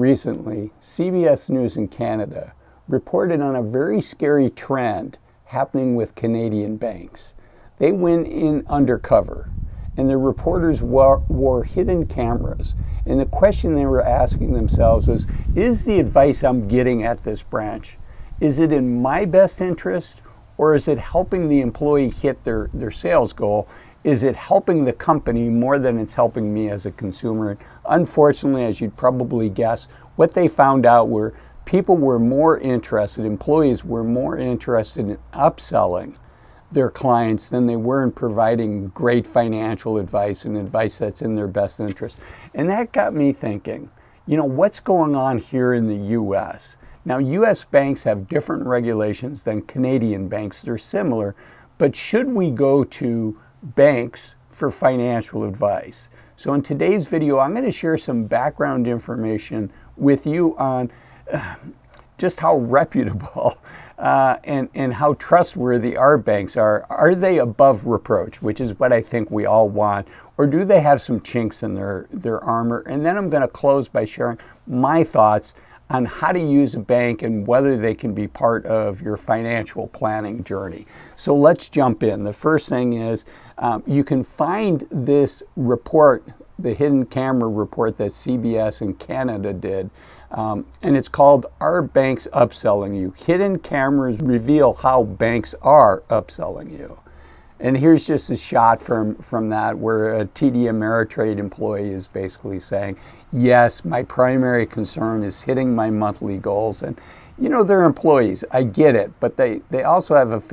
recently, CBS News in Canada reported on a very scary trend happening with Canadian banks. They went in undercover, and the reporters wore hidden cameras. And the question they were asking themselves is the advice I'm getting at this branch, is it in my best interest, or is it helping the employee hit their sales goal? Is it helping the company more than it's helping me as a consumer? Unfortunately, as you'd probably guess, what they found out were people were more interested, employees were more interested in upselling their clients than they were in providing great financial advice and advice that's in their best interest. And that got me thinking, what's going on here in the U.S.? Now, U.S. banks have different regulations than Canadian banks. They're similar, but should we go to banks for financial advice? So in today's video, I'm going to share some background information with you on just how reputable and how trustworthy our banks are. Are they above reproach, which is what I think we all want, or do they have some chinks in their armor? And then I'm going to close by sharing my thoughts on how to use a bank and whether they can be part of your financial planning journey. So let's jump in. The first thing is you can find this report, the hidden camera report that CBS in Canada did, and it's called Are Banks Upselling You? Hidden cameras reveal how banks are upselling you. And here's just a shot from that where a TD Ameritrade employee is basically saying, yes, my primary concern is hitting my monthly goals. And they're employees, I get it, but they also have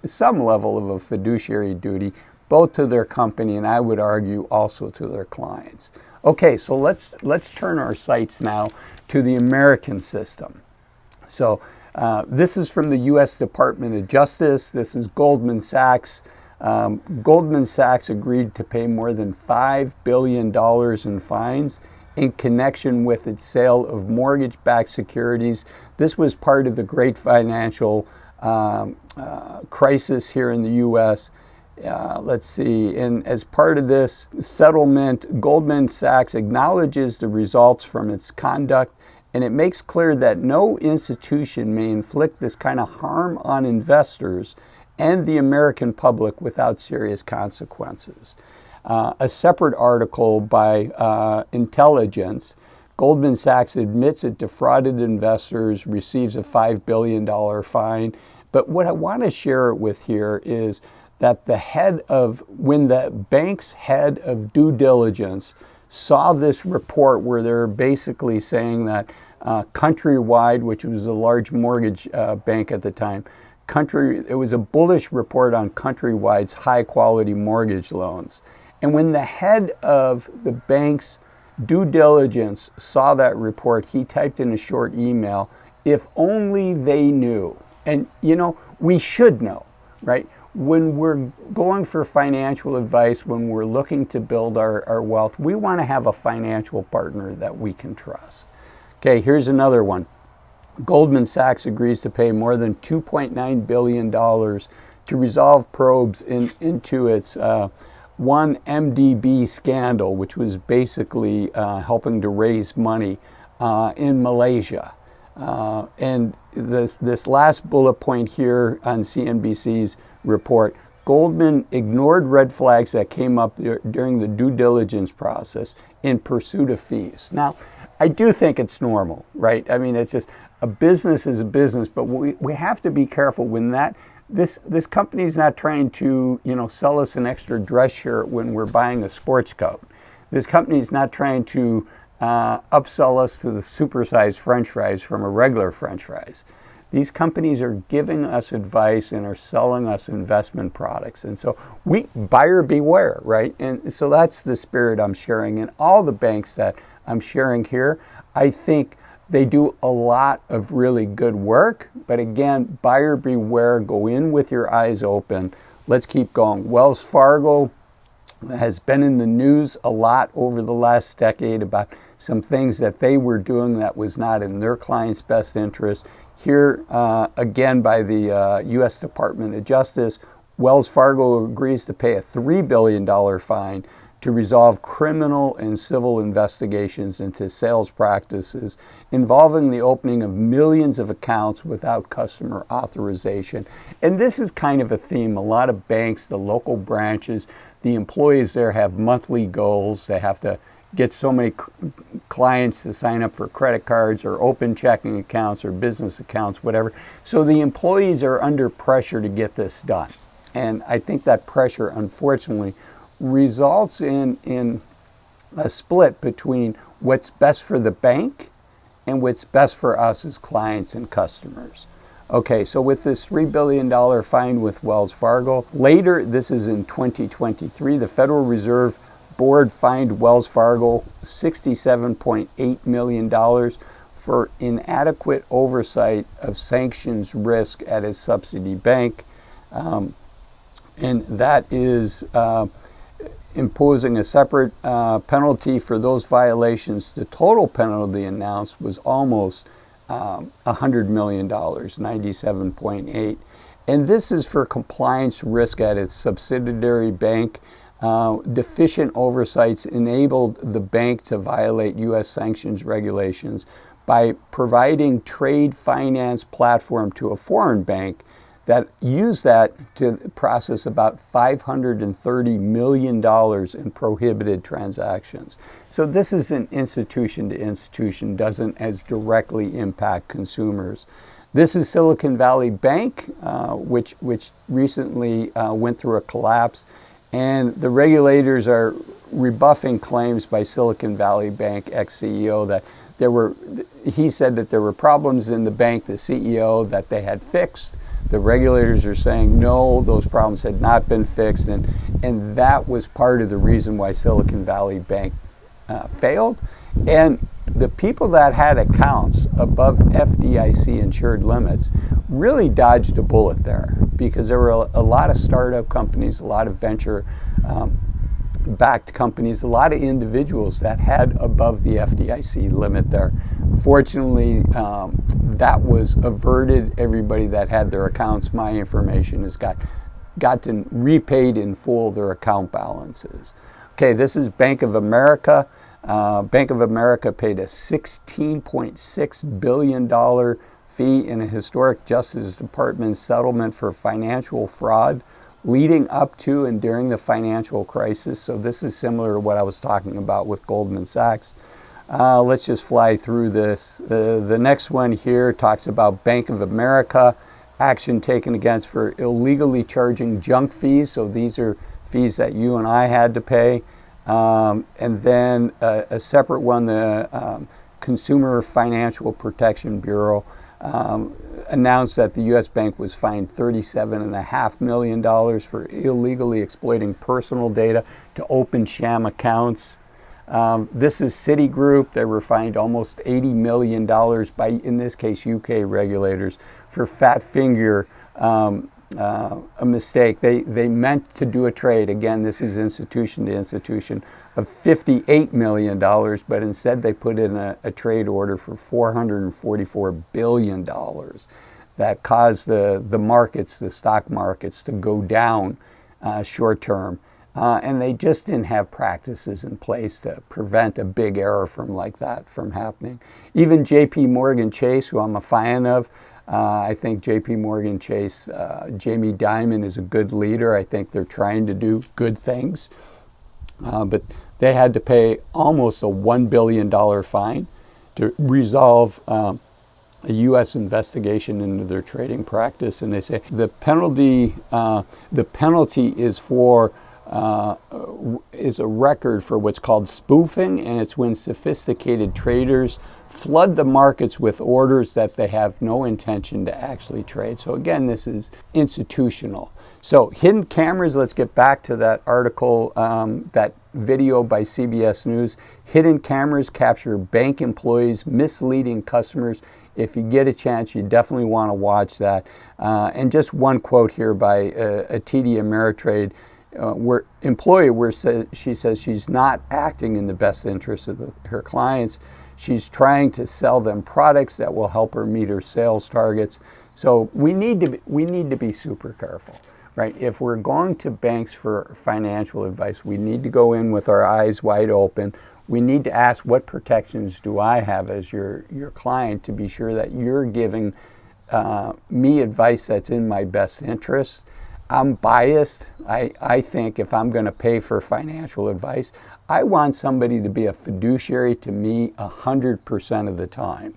some level of a fiduciary duty, both to their company and I would argue also to their clients. Okay, so let's turn our sights now to the American system. So this is from the U.S. Department of Justice. This is Goldman Sachs. Goldman Sachs agreed to pay more than $5 billion in fines in connection with its sale of mortgage-backed securities. This was part of the great financial crisis here in the U.S. Let's see, and as part of this settlement, Goldman Sachs acknowledges the results from its conduct, and it makes clear that no institution may inflict this kind of harm on investors and the American public without serious consequences. A separate article by Intelligence, Goldman Sachs admits it defrauded investors, receives a $5 billion fine. But what I want to share with here is that when the bank's head of due diligence saw this report where they're basically saying that Countrywide, which was a large mortgage bank at the time, it was a bullish report on Countrywide's high quality mortgage loans. And when the head of the bank's due diligence saw that report, he typed in a short email, if only they knew. And we should know, right? When we're going for financial advice, when we're looking to build our wealth, we want to have a financial partner that we can trust. Okay, here's another one. Goldman Sachs agrees to pay more than $2.9 billion to resolve probes into its 1MDB scandal, which was basically helping to raise money in Malaysia. And this last bullet point here on CNBC's report, Goldman ignored red flags that came up during the due diligence process in pursuit of fees. Now, I do think it's normal, right? I mean, it's just a business is a business, but we have to be careful when this company's not trying to, sell us an extra dress shirt when we're buying a sports coat. This company's not trying to upsell us to the supersized French fries from a regular French fries. These companies are giving us advice and are selling us investment products. And so buyer beware, right? And so that's the spirit I'm sharing. And all the banks that I'm sharing here, I think they do a lot of really good work. But again, buyer beware, go in with your eyes open. Let's keep going. Wells Fargo has been in the news a lot over the last decade about some things that they were doing that was not in their clients' best interest. Here, again, by the U.S. Department of Justice, Wells Fargo agrees to pay a $3 billion fine to resolve criminal and civil investigations into sales practices involving the opening of millions of accounts without customer authorization. And this is kind of a theme. A lot of banks, the local branches, the employees there have monthly goals. They have to get so many clients to sign up for credit cards or open checking accounts or business accounts, whatever. So the employees are under pressure to get this done. And I think that pressure, unfortunately, results in a split between what's best for the bank and what's best for us as clients and customers. Okay, so with this $3 billion fine with Wells Fargo, later, this is in 2023, the Federal Reserve Board fined Wells Fargo $67.8 million for inadequate oversight of sanctions risk at its subsidy bank. And that is imposing a separate penalty for those violations. The total penalty announced was almost $100 million, 97.8. And this is for compliance risk at its subsidiary bank. Deficient oversights enabled the bank to violate U.S. sanctions regulations by providing trade finance platform to a foreign bank that used that to process about $530 million in prohibited transactions. So this is an institution to institution, doesn't as directly impact consumers. This is Silicon Valley Bank, which recently went through a collapse. And the regulators are rebuffing claims by Silicon Valley Bank ex-CEO that he said that there were problems in the bank, the CEO, that they had fixed. The regulators are saying, no, those problems had not been fixed. And that was part of the reason why Silicon Valley Bank failed. And the people that had accounts above FDIC insured limits really dodged a bullet there, because there were a lot of startup companies, a lot of venture backed companies, a lot of individuals that had above the FDIC limit there. Fortunately, that was averted. Everybody that had their accounts, my information, has gotten repaid in full their account balances. Okay, this is Bank of America. Bank of America paid a $16.6 billion fee in a historic Justice Department settlement for financial fraud leading up to and during the financial crisis. So this is similar to what I was talking about with Goldman Sachs. Let's just fly through this. The next one here talks about Bank of America, action taken against for illegally charging junk fees. So these are fees that you and I had to pay. And then a separate one, the Consumer Financial Protection Bureau announced that the U.S. bank was fined $37.5 million for illegally exploiting personal data to open sham accounts. This is Citigroup. They were fined almost $80 million by, in this case, UK regulators for fat finger a mistake. They meant to do a trade. Again, this is institution to institution of $58 million, but instead they put in a trade order for $444 billion that caused the markets, the stock markets, to go down short term. And they just didn't have practices in place to prevent a big error like that from happening. Even JP Morgan Chase, who I'm a fan of, I think JP Morgan Chase, Jamie Dimon is a good leader. I think they're trying to do good things. But they had to pay almost a $1 billion fine to resolve a U.S. investigation into their trading practice. And they say the penalty is for is a record for what's called spoofing, and it's when sophisticated traders flood the markets with orders that they have no intention to actually trade. So again, this is institutional. So hidden cameras, let's get back to that article, that video by CBS News. Hidden cameras capture bank employees misleading customers. If you get a chance, you definitely want to watch that. And just one quote here by a TD Ameritrade employee where she says she's not acting in the best interest of her clients. She's trying to sell them products that will help her meet her sales targets. So we need to be super careful. right? If we're going to banks for financial advice, we need to go in with our eyes wide open. We need to ask, what protections do I have as your client to be sure that you're giving me advice that's in my best interest. I'm biased. I think if I'm going to pay for financial advice, I want somebody to be a fiduciary to me 100% of the time,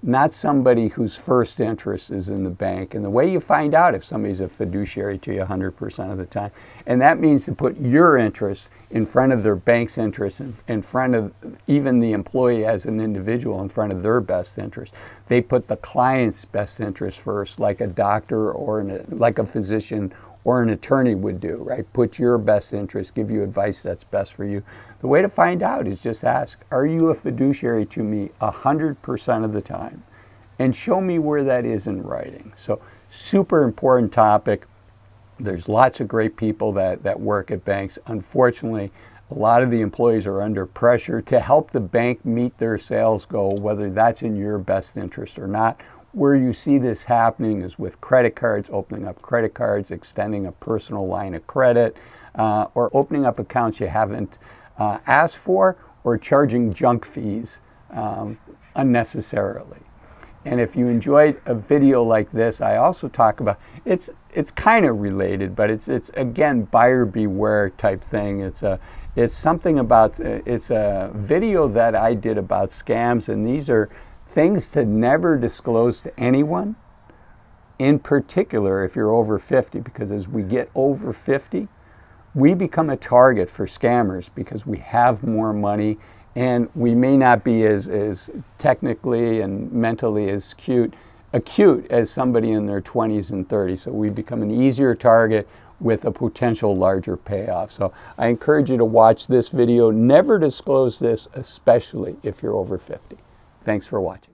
not somebody whose first interest is in the bank. And the way you find out if somebody's a fiduciary to you 100% of the time, and that means to put your interest in front of their bank's interest, in front of even the employee as an individual, in front of their best interest. They put the client's best interest first, like a doctor or like a physician or an attorney would do, right? Put your best interest, give you advice that's best for you. The way to find out is just ask, are you a fiduciary to me 100% of the time? And show me where that is in writing. So super important topic. There's lots of great people that work at banks. Unfortunately, a lot of the employees are under pressure to help the bank meet their sales goal, whether that's in your best interest or not. Where you see this happening is with credit cards, opening up credit cards, extending a personal line of credit, or opening up accounts you haven't asked for, or charging junk fees unnecessarily. And if you enjoyed a video like this, I also talk about, it's kind of related, but it's again, buyer beware type thing. It's something about, it's a video that I did about scams, and these are things to never disclose to anyone, in particular if you're over 50, because as we get over 50, we become a target for scammers because we have more money and we may not be as technically and mentally as acute as somebody in their 20s and 30s. So we become an easier target with a potential larger payoff. So I encourage you to watch this video. Never disclose this, especially if you're over 50. Thanks for watching.